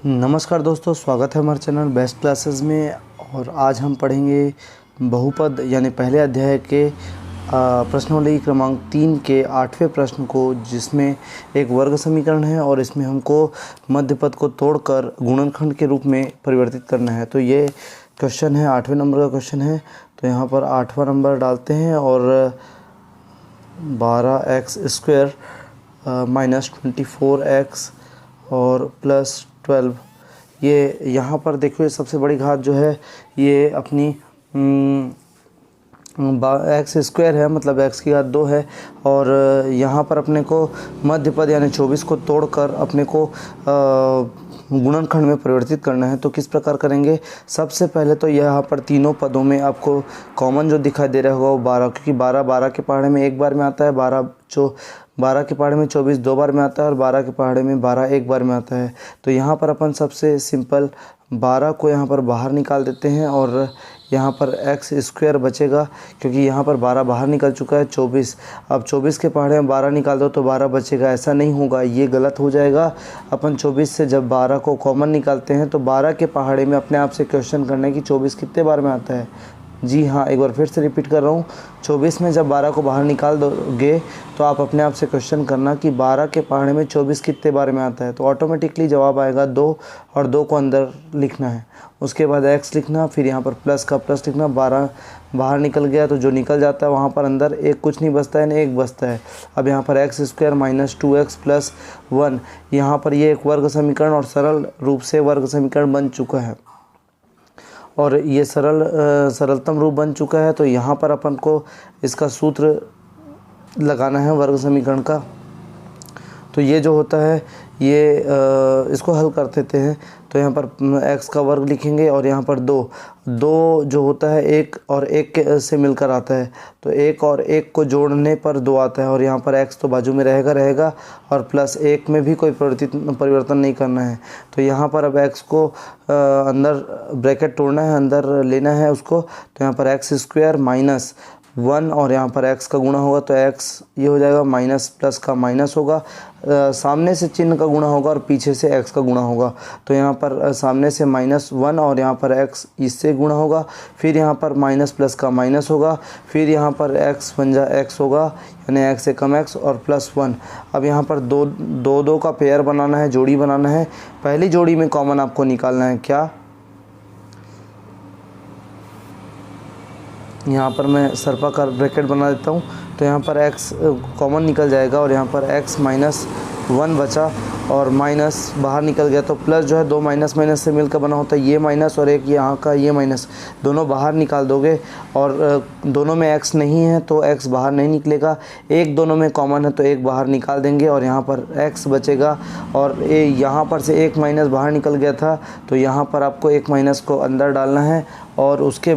नमस्कार दोस्तों, स्वागत है हमारे चैनल बेस्ट क्लासेस में। और आज हम पढ़ेंगे बहुपद यानी पहले अध्याय के प्रश्नावली क्रमांक 3 के 8वें प्रश्न को, जिसमें एक वर्ग समीकरण है और इसमें हमको मध्य पद को तोड़कर गुणनखंड के रूप में परिवर्तित करना है। तो ये क्वेश्चन है, 8वें नंबर का क्वेश्चन है। तो यहाँ पर 8वां नंबर डालते हैं और 12x² माइनस 24x और प्लस 12। ये यहाँ पर देखो, ये सबसे बड़ी घात जो है ये अपनी x² है, मतलब x की घात 2 है। और यहाँ पर अपने को मध्य पद यानी 24 को तोड़कर अपने को गुणनखंड में परिवर्तित करना है। तो किस प्रकार करेंगे? सबसे पहले तो यहाँ पर तीनों पदों में आपको कॉमन जो दिखाई दे रहा होगा वो 12, क्योंकि 12 के पहाड़े में एक बार में आता है, 12 के पहाड़े में 24 दो बार में आता है और 12 के पहाड़े में 12 एक बार में आता है। तो यहाँ पर अपन सबसे सिंपल 12 को यहाँ पर बाहर निकाल देते हैं और यहाँ पर x² बचेगा, क्योंकि यहाँ पर 12 बाहर निकल चुका है। 24, अब 24 के पहाड़े में 12 निकाल दो तो 12 बचेगा। ऐसा नहीं होगा, ये गलत हो जाएगा। अपन 24 से जब 12 को कॉमन निकालते हैं तो 12 के पहाड़े में अपने आप से क्वेश्चन करना है कि 24 कितने बार में आता है। जी हाँ, एक बार फिर से रिपीट कर रहा हूँ। 24 में जब 12 को बाहर निकाल दोगे तो आप अपने आप से क्वेश्चन करना कि 12 के पहाड़े में 24 कितने बार में आता है। तो ऑटोमेटिकली जवाब आएगा 2, और 2 को अंदर लिखना है। उसके बाद x लिखना, फिर यहाँ पर प्लस का प्लस लिखना। 12 बाहर निकल गया तो जो निकल जाता है वहाँ पर अंदर एक कुछ नहीं बचता है, एक बचता है। अब यहाँ पर x² माइनस 2x प्लस 1, यहाँ पर ये एक वर्ग समीकरण और सरल रूप से वर्ग समीकरण बन चुका है और ये सरलतम रूप बन चुका है। तो यहाँ पर अपन को इसका सूत्र लगाना है वर्ग समीकरण का। तो ये जो होता है ये इसको हल कर देते हैं। तो यहाँ पर x का वर्ग लिखेंगे और यहाँ पर 2 जो होता है 1 और 1 से मिलकर आता है। तो 1 और 1 को जोड़ने पर 2 आता है और यहाँ पर x तो बाजू में रहेगा और प्लस 1 में भी कोई परिवर्तन नहीं करना है। तो यहाँ पर अब x को अंदर ब्रैकेट तोड़ना है, अंदर लेना है उसको। तो यहाँ पर x² माइनस 1 और यहाँ पर x का गुणा होगा तो x ये हो जाएगा, माइनस प्लस का माइनस होगा, सामने से चिन्ह का गुणा होगा और पीछे से x का गुणा होगा। तो यहाँ पर सामने से -1 और यहाँ पर x इससे गुणा होगा, फिर यहाँ पर माइनस प्लस का माइनस होगा, फिर यहाँ पर x बन जा x होगा यानी x से कम x और +1। अब यहाँ पर दो का पेयर बनाना है, जोड़ी बनाना है। पहली जोड़ी में कॉमन आपको निकालना है। क्या? यहाँ पर मैं सर्पाकार ब्रैकेट बना देता हूँ। तो यहाँ पर x कॉमन निकल जाएगा और यहाँ पर x -1 बचा और माइनस बाहर निकल गया। तो प्लस जो है 2 माइनस से मिलकर बना होता है, ये माइनस और एक यहाँ का ये माइनस, दोनों बाहर निकाल दोगे। और दोनों में x नहीं है तो x बाहर नहीं निकलेगा, एक दोनों में कॉमन है तो एक बाहर निकाल देंगे और यहाँ पर x बचेगा। और यहाँ पर से एक माइनस बाहर निकल गया था तो यहाँ पर आपको एक माइनस को अंदर डालना है और उसके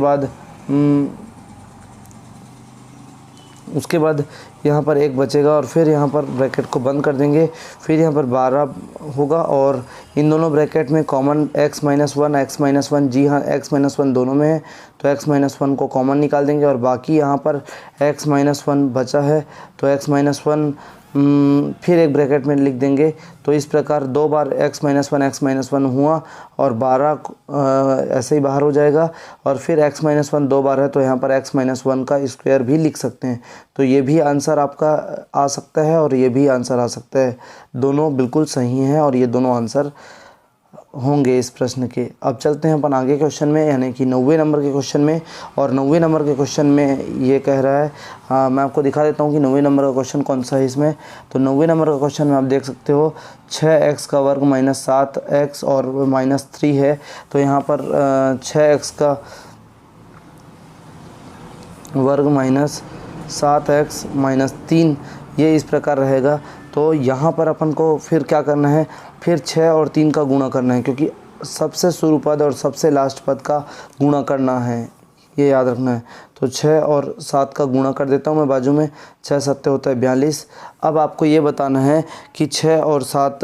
बाद यहाँ पर 1 बचेगा और फिर यहाँ पर ब्रैकेट को बंद कर देंगे। फिर यहाँ पर 12 होगा और इन दोनों ब्रैकेट में कॉमन x -1, जी हाँ x -1 दोनों में है तो x -1 को कॉमन निकाल देंगे और बाकी यहाँ पर x -1 बचा है तो x -1 फिर एक ब्रैकेट में लिख देंगे। तो इस प्रकार 2 बार x -1 हुआ और 12 ऐसे ही बाहर हो जाएगा और फिर x -1 2 बार है तो यहाँ पर x -1 का स्क्वायर भी लिख सकते हैं। तो ये भी आंसर आपका आ सकता है और ये भी आंसर आ सकता है, दोनों बिल्कुल सही हैं और ये दोनों आंसर होंगे इस प्रश्न के। अब चलते हैं अपन आगे क्वेश्चन में, यानी कि 90वें नंबर के क्वेश्चन में। और 90वें नंबर के क्वेश्चन में ये कह रहा है, मैं आपको दिखा देता हूँ कि 90वें नंबर का क्वेश्चन कौन सा है इसमें। तो 90वें नंबर का क्वेश्चन में आप देख सकते हो 6x का वर्ग -7x और -3 है। तो यहाँ पर 6x का वर्ग -7x -3 ये इस प्रकार रहेगा। तो यहाँ पर अपन को फिर क्या करना है, फिर 6 और 3 का गुणा करना है, क्योंकि सबसे शुरू पद और सबसे लास्ट पद का गुणा करना है। ये याद रखना है। तो 6 और 7 का गुणा कर देता हूँ मैं बाजू में, 6 7 होता है 42। अब आपको ये बताना है कि 6 और 7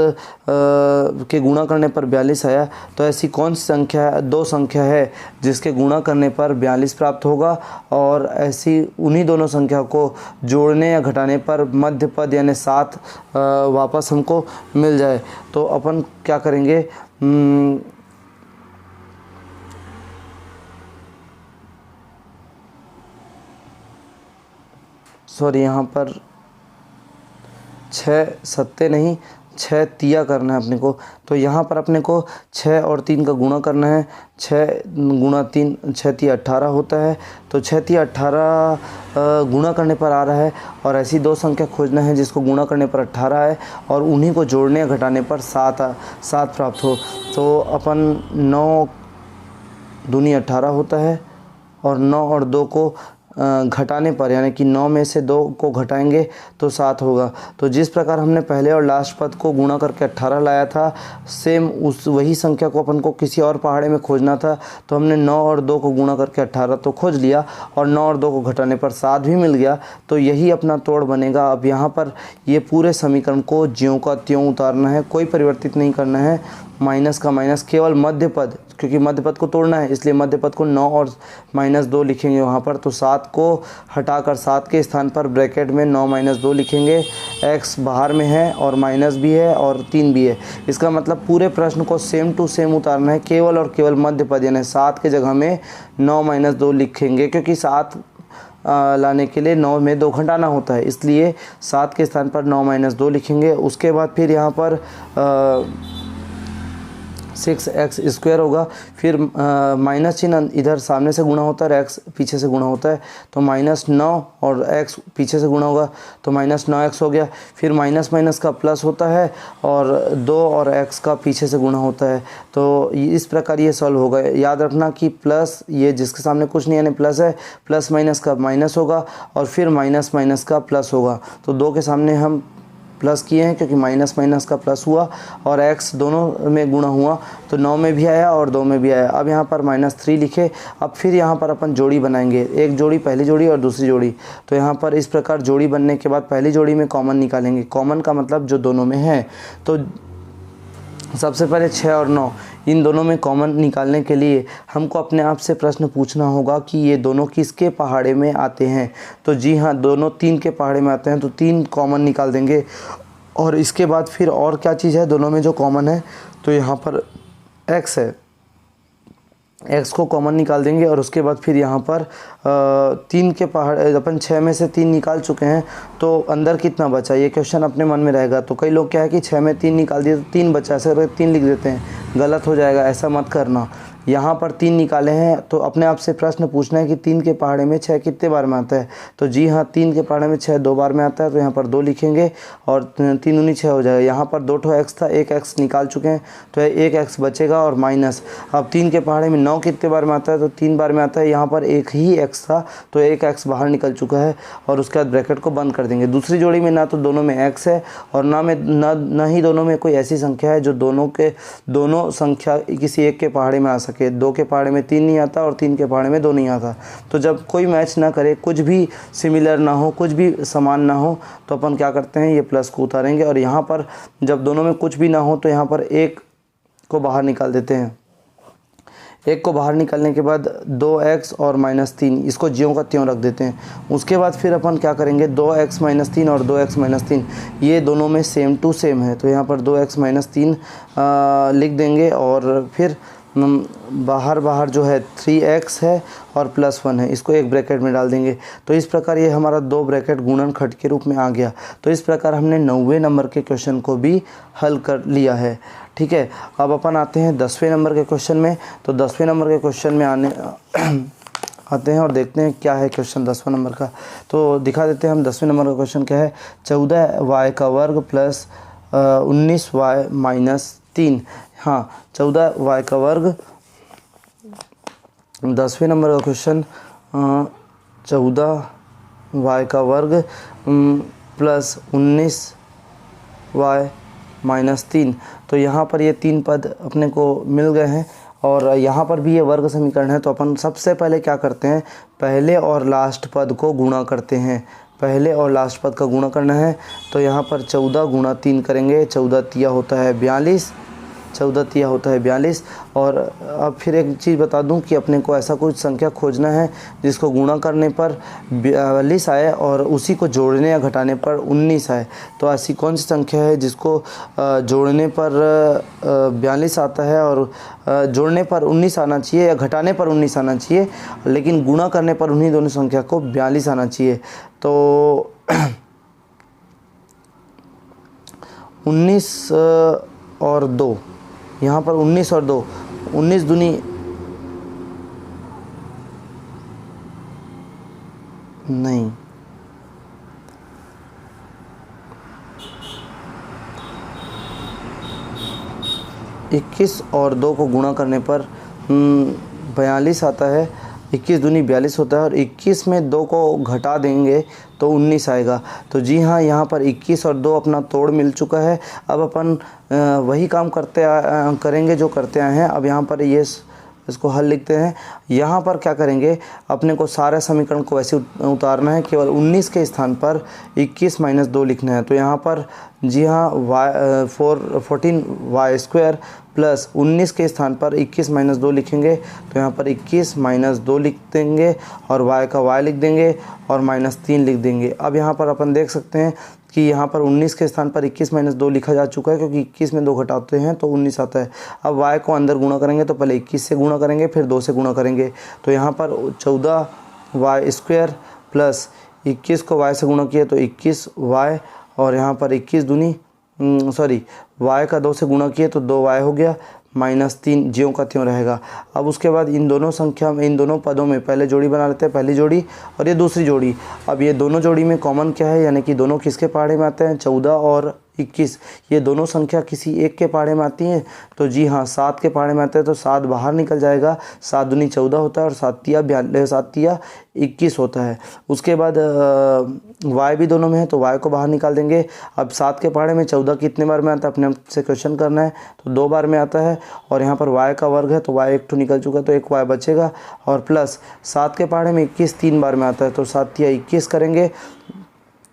के गुणा करने पर 42 आया, तो ऐसी कौन सी संख्या है, दो संख्या है जिसके गुणा करने पर 42 प्राप्त होगा, और ऐसी उन्हीं दोनों संख्या को जोड़ने या घटाने पर मध्य पद यानी 7 वापस हमको मिल जाए। तो अपन क्या करेंगे, सॉरी यहाँ पर 6 सत्ते नहीं 6 तिया करना है अपने को। तो यहाँ पर अपने को 6 और 3 का गुणा करना है, 6 गुणा 3 6 तिया 18 होता है। तो 6 तिया 18 गुणा करने पर आ रहा है, और ऐसी दो संख्या खोजना है जिसको गुणा करने पर 18 है और उन्हीं को जोड़ने या घटाने पर 7 प्राप्त हो। तो अपन 9 दूनी 18 होता है, और 9 और 2 को घटाने पर यानी कि 9 में से 2 को घटाएंगे तो 7 होगा। तो जिस प्रकार हमने पहले और लास्ट पद को गुणा करके 18 लाया था, सेम उस वही संख्या को अपन को किसी और पहाड़े में खोजना था। तो हमने 9 और 2 को गुणा करके 18 तो खोज लिया, और 9 और 2 को घटाने पर 7 भी मिल गया। तो यही अपना तोड़ बनेगा। अब यहाँ पर ये पूरे समीकरण को ज्यों का त्यों उतारना है, कोई परिवर्तित नहीं करना है। माइनस का माइनस, केवल मध्य पद, क्योंकि मध्य पद को तोड़ना है इसलिए मध्य पद को 9 और -2 लिखेंगे वहाँ पर। तो 7 को हटाकर 7 के स्थान पर ब्रैकेट में 9 - 2 लिखेंगे। x बाहर में है और माइनस भी है और 3 भी है। इसका मतलब पूरे प्रश्न को सेम टू सेम उतारना है, केवल और केवल मध्य पद यानी 7 के जगह में 9 - 2 लिखेंगे, क्योंकि 7 लाने के लिए 9 में 2 घटाना होता है, इसलिए 7 के स्थान पर 9 - 2 लिखेंगे। उसके बाद फिर यहाँ पर 6x² होगा, फिर माइनस चिन्ह इधर सामने से गुणा होता है और x पीछे से गुणा होता है। तो -9 और x पीछे से गुणा होगा तो -9x हो गया। फिर माइनस माइनस का प्लस होता है और 2 और x का पीछे से गुणा होता है। तो इस प्रकार ये सॉल्व होगा। याद रखना कि प्लस ये जिसके सामने कुछ नहीं यानी प्लस है, प्लस माइनस का माइनस होगा और फिर माइनस माइनस का प्लस होगा। तो 2 के सामने हम प्लस किए हैं क्योंकि माइनस माइनस का प्लस हुआ और x दोनों में गुणा हुआ, तो 9 में भी आया और 2 में भी आया। अब यहाँ पर -3 लिखे। अब फिर यहाँ पर अपन जोड़ी बनाएंगे, एक जोड़ी पहली जोड़ी और दूसरी जोड़ी। तो यहाँ पर इस प्रकार जोड़ी बनने के बाद पहली जोड़ी में कॉमन निकालेंगे। कॉमन का मतलब जो दोनों में है। तो सबसे पहले 6 और 9 इन दोनों में कॉमन निकालने के लिए हमको अपने आप से प्रश्न पूछना होगा कि ये दोनों किसके पहाड़े में आते हैं। तो जी हाँ, दोनों 3 के पहाड़े में आते हैं, तो 3 कॉमन निकाल देंगे। और इसके बाद फिर और क्या चीज़ है दोनों में जो कॉमन है, तो यहाँ पर x है, x को कॉमन निकाल देंगे। और उसके बाद फिर यहाँ पर 3 के पहाड़, अपन 6 में से 3 निकाल चुके हैं, तो अंदर कितना बचा ये क्वेश्चन अपने मन में रहेगा। तो कई लोग क्या है कि 6 में 3 निकाल दिए तो 3 बचा, ऐसे करके 3 लिख देते हैं, गलत हो जाएगा, ऐसा मत करना। यहाँ पर 3 निकाले हैं तो अपने आप से प्रश्न पूछना है कि 3 के पहाड़े में 6 कितने बार में आता है। तो जी हाँ, 3 के पहाड़े में 6 2 बार में आता है, तो यहाँ पर 2 लिखेंगे और 3 दूनी 6 हो जाएगा। यहाँ पर 2 x था, 1 x निकाल चुके हैं तो 1 x बचेगा और माइनस। अब 3 के पहाड़े में 9 कितने बार में आता है, तो 3 बार में आता है। यहाँ पर 1 ही x था तो 1 x बाहर निकल चुका है और उसके बाद ब्रैकेट को बंद कर देंगे। दूसरी जोड़ी में ना तो दोनों में x है और ना ही दोनों में कोई ऐसी संख्या है जो दोनों संख्या किसी एक के पहाड़े में आ सके। 2 के पहाड़े में 3 नहीं आता और 3 के पहाड़े में 2 नहीं आता। तो जब कोई मैच ना करे, कुछ भी सिमिलर ना हो, कुछ भी समान ना हो, तो अपन क्या करते हैं, ये प्लस को उतारेंगे। और यहाँ पर जब दोनों में कुछ भी ना हो तो यहाँ पर 1 को बाहर निकाल देते हैं। 1 को बाहर निकालने के बाद 2x और -3 इसको ज्यों का त्यों रख देते हैं। उसके बाद फिर अपन क्या करेंगे, 2x - 3 और 2x - 3 ये दोनों में सेम टू सेम है, तो यहाँ पर 2x - 3 लिख देंगे। और फिर बाहर जो है 3x है और +1 है, इसको एक ब्रैकेट में डाल देंगे। तो इस प्रकार ये हमारा 2 ब्रैकेट गुणनखंड के रूप में आ गया। तो इस प्रकार हमने 90वें नंबर के क्वेश्चन को भी हल कर लिया है। ठीक है, अब अपन आते हैं 10वें नंबर के क्वेश्चन में। तो 10वें नंबर के क्वेश्चन में आते हैं और देखते हैं क्या है क्वेश्चन 10वें नंबर का। तो दिखा देते हैं हम 10वें नंबर का क्वेश्चन क्या है। 14y का वर्ग प्लस 19y - 3। हाँ, 14y का वर्ग, 10वें नंबर का क्वेश्चन 14y का वर्ग प्लस 19y - 3। तो यहाँ पर ये 3 पद अपने को मिल गए हैं और यहाँ पर भी ये वर्ग समीकरण है। तो अपन सबसे पहले क्या करते हैं, पहले और लास्ट पद को गुणा करते हैं। पहले और लास्ट पद का गुणा करना है। तो यहाँ पर 14 गुणा 3 करेंगे, 14 तिया होता है 42, 14 तिया होता है 42। और अब फिर एक चीज़ बता दूं कि अपने को ऐसा कुछ संख्या खोजना है जिसको गुणा करने पर 42 आए और उसी को जोड़ने या घटाने पर 19 आए। तो ऐसी कौन सी संख्या है जिसको जोड़ने पर 42 आता है और जोड़ने पर 19 आना चाहिए या घटाने पर 19 आना चाहिए, लेकिन गुणा करने पर उन्हीं दोनों संख्या को 42 आना चाहिए। तो 19 और 2, यहाँ पर 19 और 2, 19 दूनी नहीं, 21 और 2 को गुणा करने पर 42 आता है। 21 दूनी 42 होता है और 21 में 2 को घटा देंगे तो 19 आएगा। तो जी हाँ, यहाँ पर 21 और 2 अपना तोड़ मिल चुका है। अब अपन वही काम करेंगे जो करते आए हैं। अब यहाँ पर ये इसको हल लिखते हैं। यहाँ पर क्या करेंगे, अपने को सारे समीकरण को वैसे उतारना है, केवल 19 के स्थान पर 21 माइनस 2 लिखना है। तो यहाँ पर जी हाँ, 14y² प्लस 19 के स्थान पर 21 माइनस 2 लिखेंगे। तो यहाँ पर 21 माइनस 2 लिख देंगे और y का y लिख देंगे और -3 लिख देंगे। अब यहाँ पर अपन देख सकते हैं कि यहाँ पर 19 के स्थान पर 21 माइनस 2 लिखा जा चुका है, क्योंकि 21 में 2 घटाते हैं तो 19 आता है। अब y को अंदर गुणा करेंगे तो पहले 21 से गुणा करेंगे, फिर 2 से गुणा करेंगे। तो यहाँ पर 14y² प्लस 21 को y से गुणा किया तो 21y और यहाँ पर 21 दूनी y का 2 से गुणा किए तो 2y हो गया, -3 ज्यों का त्यों रहेगा। अब उसके बाद इन दोनों पदों में पहले जोड़ी बना लेते हैं, पहली जोड़ी और ये दूसरी जोड़ी। अब ये दोनों जोड़ी में कॉमन क्या है, यानी कि दोनों किसके पहाड़े में आते हैं, 14 और 21। ये दोनों संख्या किसी एक के पहाड़े में आती हैं। तो जी हाँ, 7 के पहाड़े में आते हैं तो 7 बाहर निकल जाएगा, 7 दूनी 14 होता है और 7 तिया 21 होता है। उसके बाद y भी दोनों में है तो y को बाहर निकाल देंगे। अब 7 के पहाड़े में 14 कितने बार में आता है अपने आप से क्वेश्चन करना है, तो 2 बार में आता है। और यहाँ पर y का वर्ग है तो y एक तो निकल चुका तो एक y बचेगा, और प्लस 7 के पहाड़े में 21 3 बार में आता है तो 7 तिया 21 करेंगे।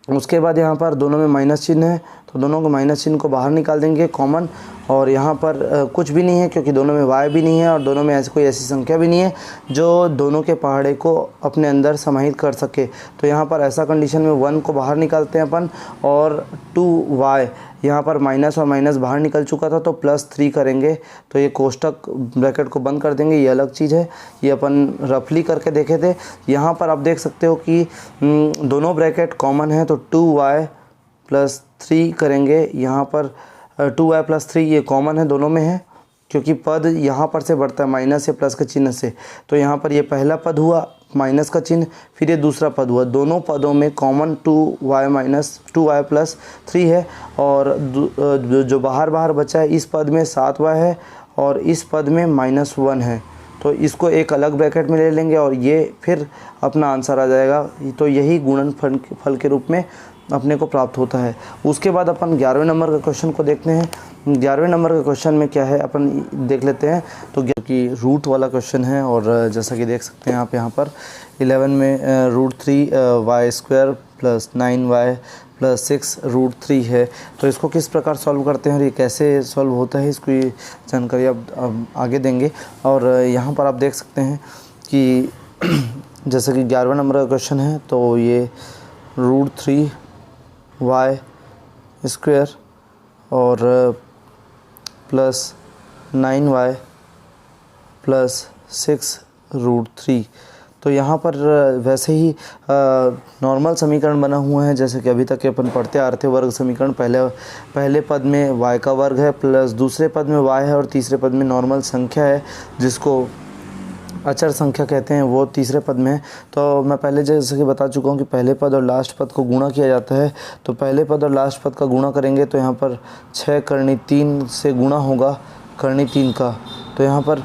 उसके बाद यहाँ पर दोनों में माइनस चिन्ह है तो दोनों को माइनस चिन्ह को बाहर निकाल देंगे कॉमन। और यहाँ पर कुछ भी नहीं है क्योंकि दोनों में y भी नहीं है और दोनों में ऐसी संख्या भी नहीं है जो दोनों के पहाड़े को अपने अंदर समाहित कर सके। तो यहाँ पर ऐसा कंडीशन में 1 को बाहर निकालते हैं अपन, और 2y यहाँ पर माइनस और माइनस बाहर निकल चुका था तो +3 करेंगे। तो ये कोष्टक ब्रैकेट को बंद कर देंगे, ये अलग चीज़ है, ये अपन रफली करके देखे थे। यहाँ पर आप देख सकते हो कि दोनों ब्रैकेट कॉमन है तो 2y + 3 करेंगे। यहाँ पर 2y + 3 ये कॉमन है, दोनों में है, क्योंकि पद यहाँ पर से बढ़ता है माइनस या प्लस के चिन्ह से। तो यहाँ पर ये पहला पद हुआ माइनस का चिन्ह, फिर ये दूसरा पद हुआ। दोनों पदों में कॉमन 2y + 3 है, और जो बाहर बचा है इस पद में 7y है और इस पद में -1 है। तो इसको एक अलग ब्रैकेट में ले लेंगे और ये फिर अपना आंसर आ जाएगा। तो यही गुणनफल के रूप में अपने को प्राप्त होता है। उसके बाद अपन 11वें नंबर के क्वेश्चन को देखते हैं। 11वें नंबर के क्वेश्चन में क्या है अपन देख लेते हैं। तो कि रूट वाला क्वेश्चन है, और जैसा कि देख सकते हैं आप यहाँ पर 11 में √3y² + 9y + 6 √3 है। तो इसको किस प्रकार सॉल्व करते हैं और ये कैसे सॉल्व होता है, इसकी जानकारी अब आगे देंगे। और यहाँ पर आप देख सकते हैं कि जैसे कि 11वें नंबर का क्वेश्चन है तो ये √3y² और + 9y + 6 √3। तो यहाँ पर वैसे ही नॉर्मल समीकरण बना हुआ है जैसे कि अभी तक अपन पढ़ते आ रहे थे। वर्ग समीकरण पहले पद में y का वर्ग है, प्लस दूसरे पद में y है और तीसरे पद में नॉर्मल संख्या है जिसको अचर संख्या कहते हैं, वो तीसरे पद में है। तो मैं पहले जैसे कि बता चुका हूँ कि पहले पद और लास्ट पद को गुणा किया जाता है। तो पहले पद और लास्ट पद का गुणा करेंगे तो यहाँ पर 6 × 3 से गुणा होगा, × 3 का। तो यहाँ पर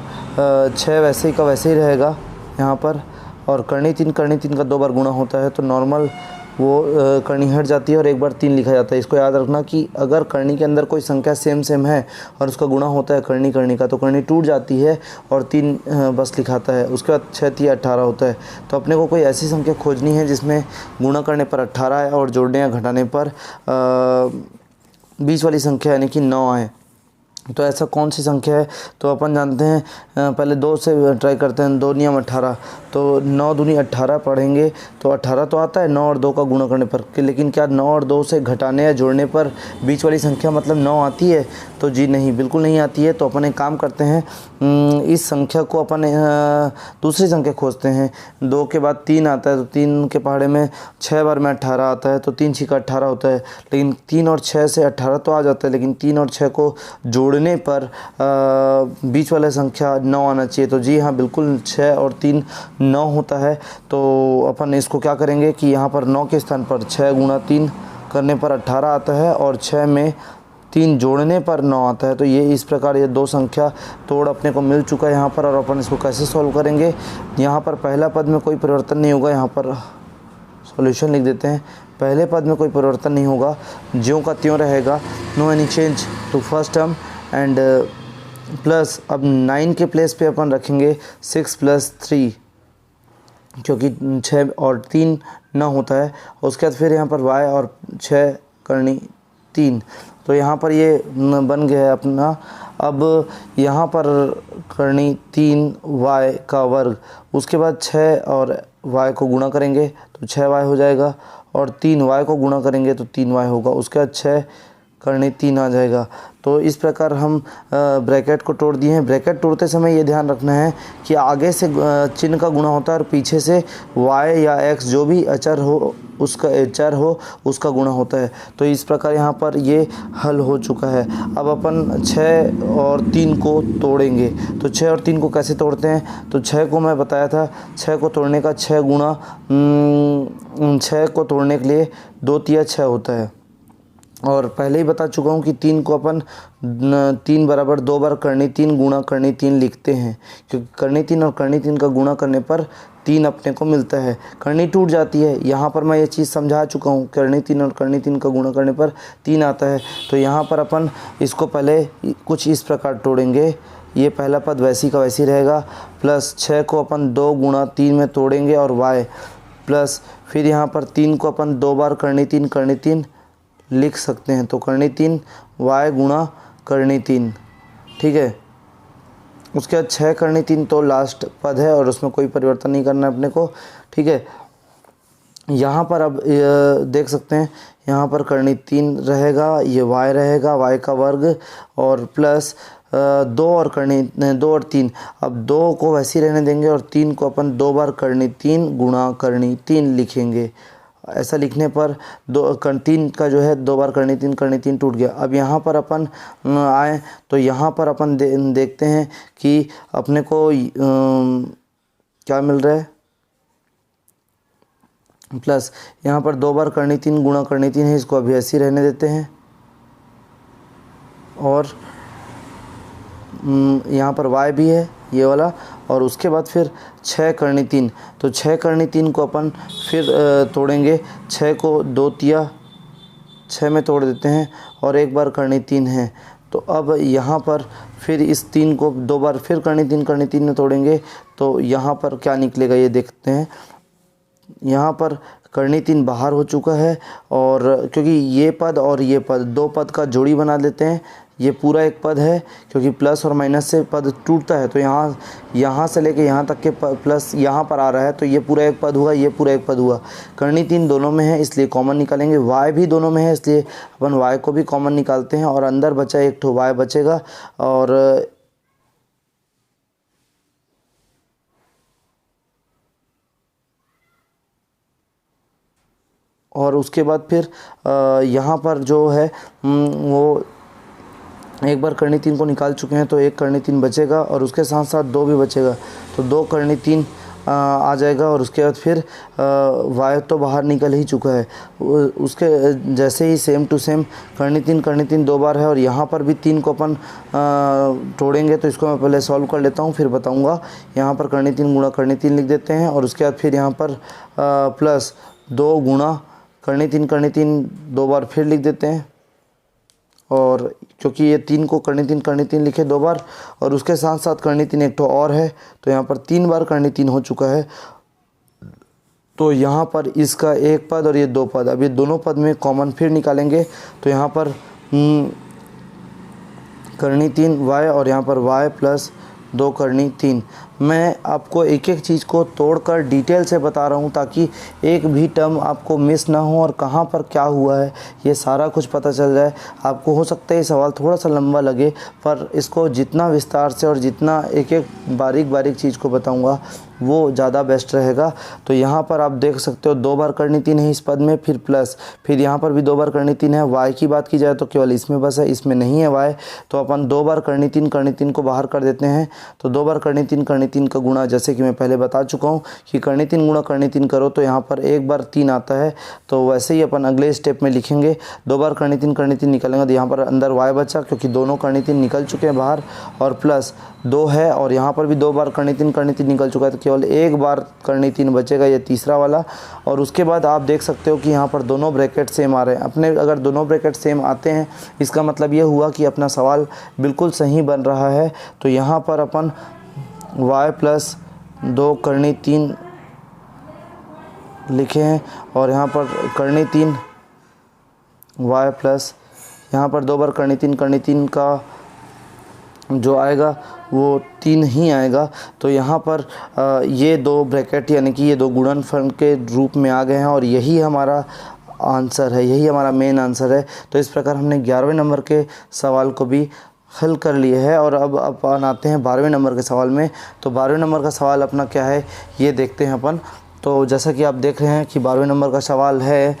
6 वैसे ही का वैसे ही रहेगा यहाँ पर, और × 3 का 2 बार गुणा होता है। तो नॉर्मल वो करनी हट जाती है और एक बार 3 लिखा जाता है। इसको याद रखना कि अगर करनी के अंदर कोई संख्या सेम है और उसका गुणा होता है करनी का, तो करनी टूट जाती है और 3 बस लिखाता है। उसके बाद 6 3 18 होता है। तो अपने को कोई ऐसी संख्या खोजनी है जिसमें गुणा करने पर 18 है और जोड़ने या घटाने पर बीच वाली संख्या यानी कि 9 है। तो ऐसा कौन सी संख्या है? तो अपन जानते हैं, पहले 2 से ट्राई करते हैं। 2 नियम 18, तो 9 दूनी 18 पढ़ेंगे तो 18 तो आता है 9 और 2 का गुणा करने पर, लेकिन क्या 9 और 2 से घटाने या जोड़ने पर बीच वाली संख्या मतलब 9 आती है? तो जी नहीं, बिल्कुल नहीं आती है। तो अपन एक काम करते हैं, इस संख्या को अपन दूसरी संख्या खोजते हैं। 2 के बाद 3 आता है, तो 3 के पहाड़े में 6 बार में 18 आता है, तो 3 छिका 18 होता है। लेकिन 3 और 6 से 18 तो आ जाता है, लेकिन 3 और 6 को जोड़ने पर बीच वाला संख्या 9 आना चाहिए। तो जी हाँ, बिल्कुल 6 और 3 9 होता है। तो अपन इसको क्या करेंगे कि यहाँ पर 9 के स्थान पर 6 गुणा 3 करने पर 18 आता है और 6 में 3 जोड़ने पर 9 आता है। तो ये इस प्रकार ये 2 संख्या तोड़ अपने को मिल चुका है यहाँ पर। और अपन इसको कैसे सॉल्व करेंगे? यहाँ पर पहला पद में कोई परिवर्तन नहीं होगा, यहाँ पर सॉल्यूशन लिख देते हैं। पहले पद में कोई परिवर्तन नहीं होगा, ज्यों का त्यों रहेगा, no any change to first term and plus अब 9 के प्लेस पे अपन रखेंगे 6 + 3, क्योंकि 6 और 3 9 होता है। उसके बाद फिर यहाँ पर y और 6 करनी 3, तो यहाँ पर ये बन गया है अपना। अब यहाँ पर करनी 3 y का वर्ग, उसके बाद 6 और y को गुणा करेंगे तो 6y हो जाएगा और 3y को गुणा करेंगे तो 3y होगा। उसके बाद 6 करनी 3 आ जाएगा। तो इस प्रकार हम ब्रैकेट को तोड़ दिए हैं। ब्रैकेट तोड़ते समय ये ध्यान रखना है कि आगे से चिन्ह का गुणा होता है और पीछे से y या x जो भी अचर हो उसका गुणा होता है। तो इस प्रकार यहाँ पर ये हल हो चुका है। अब अपन 6 और 3 को तोड़ेंगे। तो 6 और 3 को कैसे तोड़ते हैं? तो 6 को मैं बताया था, 6 को तोड़ने का 6 गुणा 6 को तोड़ने के लिए 2 तिया 6 होता है। और पहले ही बता चुका हूँ कि 3 को अपन 3 बराबर 2 बार करनी 3 गुणा करनी 3 लिखते हैं, क्योंकि करनी 3 और करनी 3 का गुणा करने पर 3 अपने को मिलता है। करनी टूट जाती है, यहाँ पर मैं ये चीज़ समझा चुका हूँ। करनी 3 और करनी 3 का गुणा करने पर 3 आता है। तो यहाँ पर अपन इसको पहले कुछ इस प्रकार तोड़ेंगे। ये पहला पद वैसी का वैसी रहेगा, प्लस 6 को अपन 2 गुणा 3 में तोड़ेंगे और y प्लस फिर यहाँ पर 3 को अपन 2 बार करनी 3 लिख सकते हैं। तो करनी 3 y गुणा करनी 3, ठीक है। उसके बाद 6 करनी 3 तो लास्ट पद है और उसमें कोई परिवर्तन नहीं करना है अपने को, ठीक है। यहाँ पर अब देख सकते हैं, यहाँ पर करनी 3 रहेगा, ये y रहेगा, y का वर्ग और प्लस 2 और करनी 2 और 3। अब 2 को वैसे ही रहने देंगे और 3 को अपन 2 बार करनी 3 गुणा करनी 3 लिखेंगे। ऐसा लिखने पर 3 का जो है 2 बार करनी 3 टूट गया। अब यहाँ पर अपन आए तो यहाँ पर अपन देखते हैं कि अपने को क्या मिल रहा है, प्लस यहाँ पर 2 बार करनी 3 गुणा करनी 3 है, इसको अभी ऐसे ही रहने देते हैं। और यहाँ पर y भी है ये वाला, और उसके बाद फिर 6 करनी 3, तो 6 करनी 3 को अपन फिर तोड़ेंगे। 6 को 2 तिया 6 में तोड़ देते हैं और एक बार करनी 3 है। तो अब यहाँ पर फिर इस 3 को 2 बार फिर करनी 3 में तोड़ेंगे। तो यहाँ पर क्या निकलेगा ये देखते हैं। यहाँ पर करनी 3 बाहर हो चुका है, और क्योंकि ये पद और ये पद 2 पद का जोड़ी बना देते हैं। ये पूरा एक पद है, क्योंकि प्लस और माइनस से पद टूटता है। तो यहाँ से लेके यहाँ तक के प्लस यहाँ पर आ रहा है, तो ये पूरा एक पद हुआ, ये पूरा एक पद हुआ। करनी 3 दोनों में है इसलिए कॉमन निकालेंगे। y भी दोनों में है इसलिए अपन y को भी कॉमन निकालते हैं और अंदर बचा एक ठो y बचेगा। और उसके बाद फिर यहाँ पर जो है वो एक बार करनी 3 को निकाल चुके हैं, तो एक करनी 3 बचेगा और उसके साथ साथ 2 भी बचेगा। तो 2 करनी 3 आ जाएगा और उसके बाद फिर y तो बाहर निकल ही चुका है। उसके जैसे ही सेम टू सेम करनी 3 2 बार है, और यहाँ पर भी 3 को अपन तोड़ेंगे। तो इसको मैं पहले सॉल्व कर लेता हूँ फिर बताऊँगा। यहाँ पर करनी 3 गुणा करनी 3 लिख देते हैं और उसके बाद फिर यहाँ पर प्लस 2 गुणा करनी तीन 2 बार फिर लिख देते हैं, और क्योंकि ये 3 को करनी तीन लिखे 2 बार, और उसके साथ साथ करनी तीन एक तो और है, तो यहाँ पर 3 बार करनी तीन हो चुका है। तो यहाँ पर इसका एक पद और ये 2 पद, अब ये दोनों पद में कॉमन फिर निकालेंगे, तो यहाँ पर करनी तीन y और यहाँ पर y प्लस 2 करनी तीन। मैं आपको एक एक चीज़ को तोड़कर डिटेल से बता रहा हूँ ताकि एक भी टर्म आपको मिस ना हो और कहाँ पर क्या हुआ है ये सारा कुछ पता चल जाए। आपको हो सकता है ये सवाल थोड़ा सा लंबा लगे, पर इसको जितना विस्तार से और जितना एक एक बारीक चीज़ को बताऊँगा वो ज़्यादा बेस्ट रहेगा। तो यहाँ पर आप देख सकते हो 2 बार करनी तीन है इस पद में, फिर प्लस, फिर यहाँ पर भी 2 बार करनी तीन है। y की बात की जाए तो केवल इसमें बस है, इसमें नहीं है y, तो अपन 2 बार करनी तीन को बाहर कर देते हैं। तो 2 बार करनी तीन का गुणा, जैसे कि मैं पहले बता चुका हूँ कि करनी तीन गुणा करनी तीन करो तो यहाँ पर 1 बार 3 आता है, तो वैसे ही अपन अगले स्टेप में लिखेंगे। 2 बार करनी तीन निकलेंगे तो यहाँ पर अंदर y बचा, क्योंकि दोनों करनी तीन निकल चुके हैं बाहर, और प्लस 2 है, और यहाँ पर भी 2 बार करनी तीन निकल चुका है, तो केवल 1 बार करनी तीन बचेगा, ये तीसरा वाला। और उसके बाद आप देख सकते हो कि यहाँ पर दोनों ब्रैकेट सेम आ रहे हैं अपने। अगर दोनों ब्रैकेट सेम आते हैं इसका मतलब ये हुआ कि अपना सवाल बिल्कुल सही बन रहा है। तो यहाँ पर अपन y प्लस 2 करनी तीन लिखे हैं, और यहाँ पर करनी तीन y प्लस यहाँ पर 2 बार करनी तीन का जो आएगा वो 3 ही आएगा। तो यहाँ पर ये 2 ब्रैकेट यानी कि ये 2 गुणनफल के रूप में आ गए हैं, और यही हमारा आंसर है, यही हमारा मेन आंसर है। तो इस प्रकार हमने 11वें नंबर के सवाल को भी हल कर लिए है। और अब अपन आते हैं 12वें नंबर के सवाल में। तो 12वें नंबर का सवाल अपना क्या है ये देखते हैं अपन। तो जैसा कि आप देख रहे हैं कि 12वें नंबर का सवाल है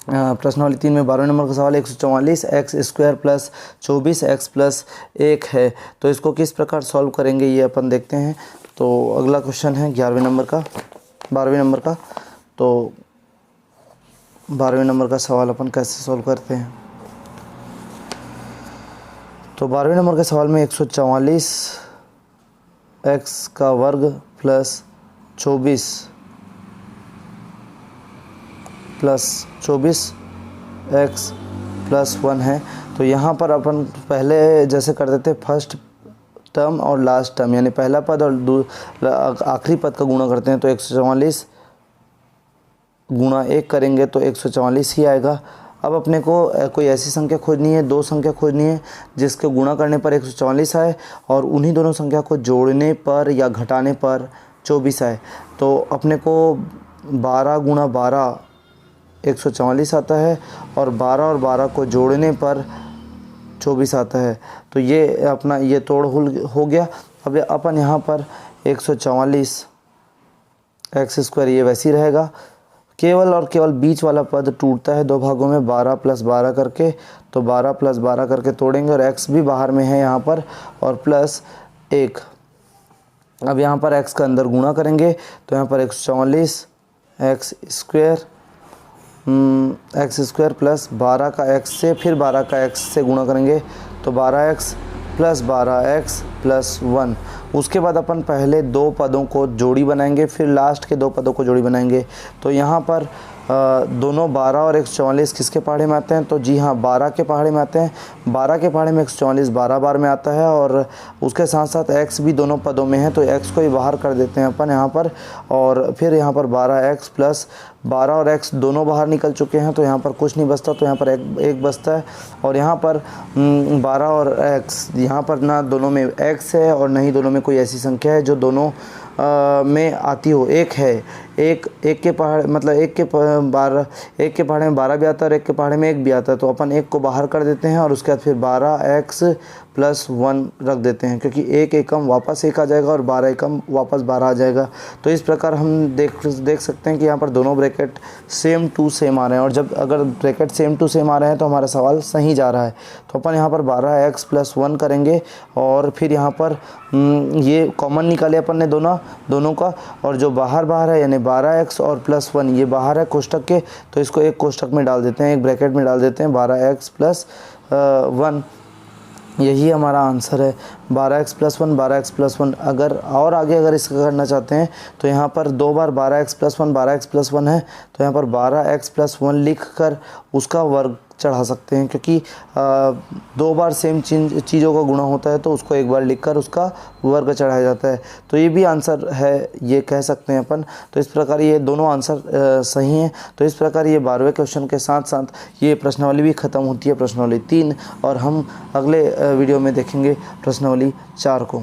प्रश्नावली 3 में 12वें नंबर का सवाल 144 x square plus 24 x plus 1 है। तो इसको किस प्रकार सॉल्व करेंगे ये अपन देखते हैं। तो अगला क्वेश्चन है 12वें नंबर का। तो 12वें नंबर का सवाल अपन कैसे सॉल्व करते हैं। तो 12वें नंबर के सवाल में 144 एक्स का वर्ग प्लस 24 एक्स प्लस 1 है। तो यहाँ पर अपन पहले जैसे कर देते फर्स्ट टर्म और लास्ट टर्म, यानी पहला पद और आखिरी पद का गुणा करते हैं। तो 144 गुणा 1 करेंगे तो 144 ही आएगा। अब अपने को कोई ऐसी संख्या खोजनी है, 2 संख्या खोजनी है जिसके गुणा करने पर 144 आए और उन्हीं दोनों संख्या को जोड़ने पर या घटाने पर 24 आए। तो अपने को 12 गुणा 12 144 आता है, और 12 और 12 को जोड़ने पर 24 आता है। तो ये अपना ये तोड़ हो गया। अब अपन यहाँ पर 144 एक्स स्क्वायर ये वैसे ही रहेगा, केवल और केवल बीच वाला पद टूटता है 2 भागों में 12 प्लस 12 करके। तो 12 प्लस 12 करके तोड़ेंगे, और x भी बाहर में है यहाँ पर, और प्लस 1। अब यहाँ पर x का अंदर गुणा करेंगे तो यहाँ पर 144 एक्स स्क्वायर प्लस 12 का x से, फिर 12 का x से गुणा करेंगे तो 12x प्लस 12x प्लस 1। उसके बाद अपन पहले 2 पदों को जोड़ी बनाएंगे, फिर लास्ट के 2 पदों को जोड़ी बनाएंगे। तो यहाँ पर दोनों 12 और 144 किसके पहाड़े में आते हैं। तो जी हाँ, 12 के पहाड़े में आते हैं। 12 के पहाड़े में 144 12 बार में आता है, और उसके साथ साथ x भी दोनों पदों में है, तो x को ही बाहर कर देते हैं अपन यहाँ पर। और फिर यहाँ पर 12x प्लस 12 और x दोनों बाहर निकल चुके हैं, तो यहाँ पर कुछ नहीं बचता, तो यहाँ पर एक बचता है। और यहाँ पर 12 और x, यहाँ पर ना दोनों में x है और नहीं दोनों में कोई ऐसी संख्या है जो दोनों में आती हो। एक है, एक के पहाड़ मतलब एक के पहाड़े में 12 भी आता है और एक के पहाड़े में 1 भी आता है। तो अपन 1 को बाहर कर देते हैं और उसके बाद फिर 12x प्लस 1 रख देते हैं, क्योंकि 1 एकम वापस 1 आ जाएगा और 12 एकम वापस 12 आ जाएगा। तो इस प्रकार हम देख सकते हैं कि यहाँ पर दोनों ब्रैकेट सेम टू सेम आ रहे हैं, और जब अगर ब्रैकेट सेम टू सेम आ रहे हैं तो हमारा सवाल सही जा रहा है। तो अपन यहाँ पर 12x प्लस 1 करेंगे, और फिर यहाँ पर ये कॉमन निकाले अपन ने दोनों का, और जो बाहर है यानी 12x और प्लस 1 ये बाहर है कोष्टक के, तो इसको एक कोष्टक में डाल देते हैं, एक ब्रैकेट में डाल देते हैं 12x प्लस 1। यही हमारा आंसर है 12x+1 12x+1। अगर और आगे अगर इसका करना चाहते हैं तो यहाँ पर 2 बार 12x+1 12x+1 है, तो यहाँ पर 12x+1 लिख कर उसका वर्ग चढ़ा सकते हैं, क्योंकि 2 बार सेम चीज़ों का गुणा होता है तो उसको एक बार लिखकर उसका वर्ग चढ़ाया जाता है। तो ये भी आंसर है, ये कह सकते हैं अपन। तो इस प्रकार ये दोनों आंसर सही हैं। तो इस प्रकार ये 12वें क्वेश्चन के साथ साथ ये प्रश्नावली भी ख़त्म होती है, प्रश्नावली 3, और हम अगले वीडियो में देखेंगे प्रश्नावली 4 को।